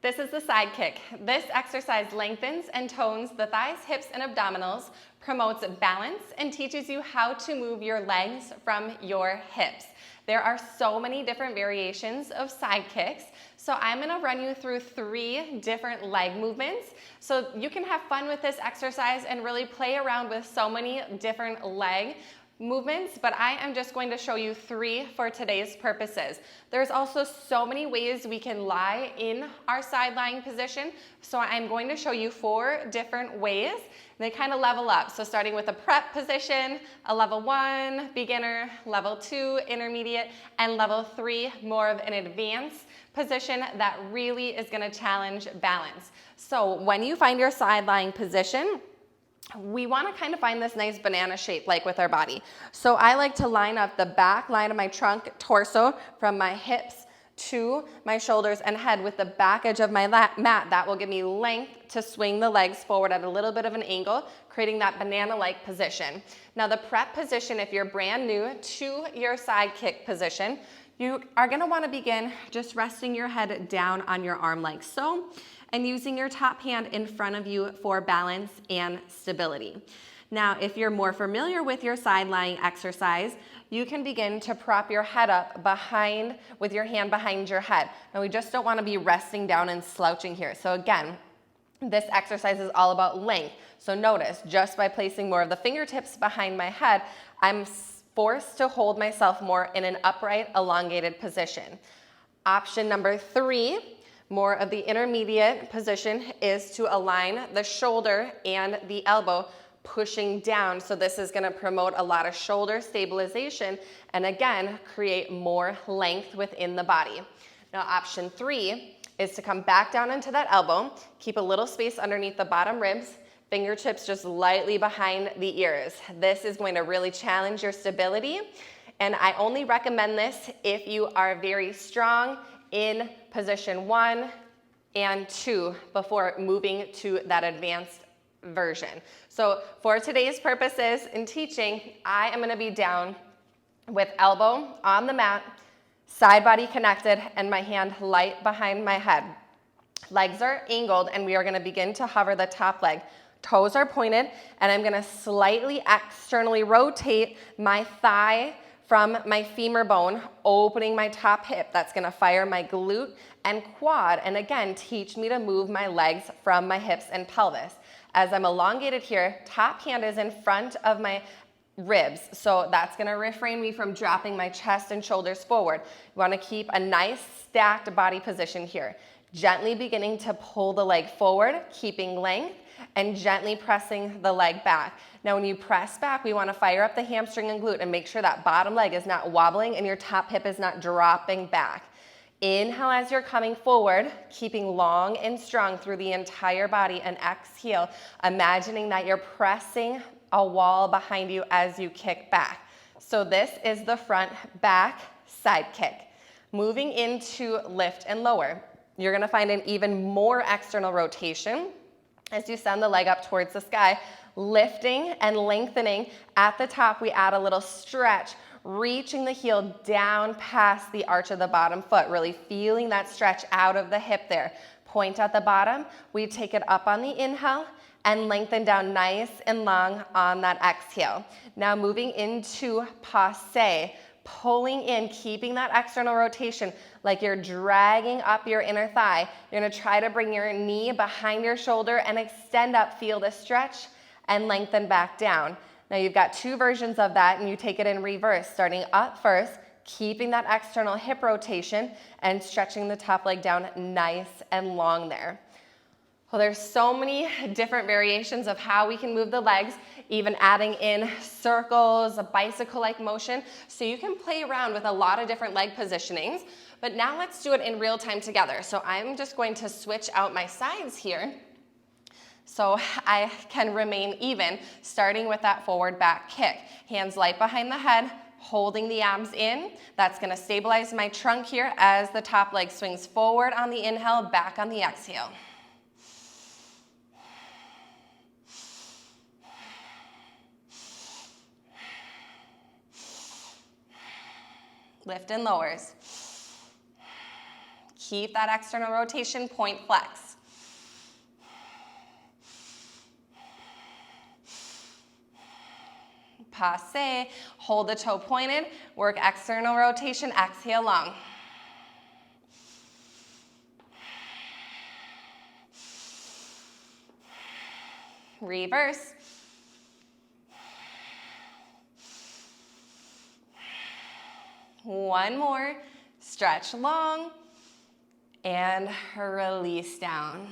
This is the side kick. This exercise lengthens and tones the thighs, hips, and abdominals, promotes balance, and teaches you how to move your legs from your hips. There are so many different variations of side kicks, so I'm gonna run you through 3 different leg movements so you can have fun with this exercise and really play around with so many different leg movements, but I am just going to show you 3 for today's purposes. There's also so many ways we can lie in our side lying position, so I'm going to show you 4 different ways. They kind of level up, so starting with a prep position, a level 1, beginner, level 2, intermediate, and level 3, more of an advanced position that really is going to challenge balance. So when you find your side lying position, we want to kind of find this nice banana shape like with our body. So I like to line up the back line of my trunk, torso, from my hips to my shoulders and head with the back edge of my mat. That will give me length to swing the legs forward at a little bit of an angle, creating that banana-like position. Now the prep position, if you're brand new to your side kick position, you are going to want to begin just resting your head down on your arm like so, and using your top hand in front of you for balance and stability. Now, if you're more familiar with your side lying exercise, you can begin to prop your head up behind with your hand behind your head. Now, we just don't want to be resting down and slouching here. So again, this exercise is all about length. So notice, just by placing more of the fingertips behind my head, I'm forced to hold myself more in an upright, elongated position. Option number 3, more of the intermediate position, is to align the shoulder and the elbow pushing down. So this is going to promote a lot of shoulder stabilization and again, create more length within the body. Now option 3 is to come back down into that elbow, keep a little space underneath the bottom ribs, fingertips just lightly behind the ears. This is going to really challenge your stability, and I only recommend this if you are very strong in position 1 and 2 before moving to that advanced version. So for today's purposes in teaching, I am going to be down with elbow on the mat, side body connected, and my hand light behind my head. Legs are angled, and we are going to begin to hover the top leg. Toes are pointed, and I'm going to slightly externally rotate my thigh from my femur bone, opening my top hip. That's going to fire my glute and quad, and again, teach me to move my legs from my hips and pelvis. As I'm elongated here, top hand is in front of my ribs, so that's going to refrain me from dropping my chest and shoulders forward. You want to keep a nice stacked body position here. Gently beginning to pull the leg forward, keeping length, and gently pressing the leg back. Now when you press back, we want to fire up the hamstring and glute and make sure that bottom leg is not wobbling and your top hip is not dropping back. Inhale as you're coming forward, keeping long and strong through the entire body, and exhale, imagining that you're pressing a wall behind you as you kick back. So this is the front back side kick. Moving into lift and lower. You're going to find an even more external rotation as you send the leg up towards the sky, lifting and lengthening. At the top, we add a little stretch, reaching the heel down past the arch of the bottom foot, really feeling that stretch out of the hip there. Point at the bottom, we take it up on the inhale and lengthen down nice and long on that exhale. Now moving into passe, pulling in, keeping that external rotation like you're dragging up your inner thigh. You're going to try to bring your knee behind your shoulder and extend up, feel the stretch, and lengthen back down. Now you've got 2 versions of that, and you take it in reverse, starting up first, keeping that external hip rotation and stretching the top leg down nice and long there. Well, there's so many different variations of how we can move the legs, even adding in circles, a bicycle-like motion. So you can play around with a lot of different leg positionings, but now let's do it in real time together. So I'm just going to switch out my sides here so I can remain even, starting with that forward back kick. Hands light behind the head, holding the abs in. That's going to stabilize my trunk here as the top leg swings forward on the inhale, back on the exhale. Lift and lowers. Keep that external rotation, point flex. Passe, hold the toe pointed, work external rotation, exhale long. Reverse. One more, stretch long, and release down.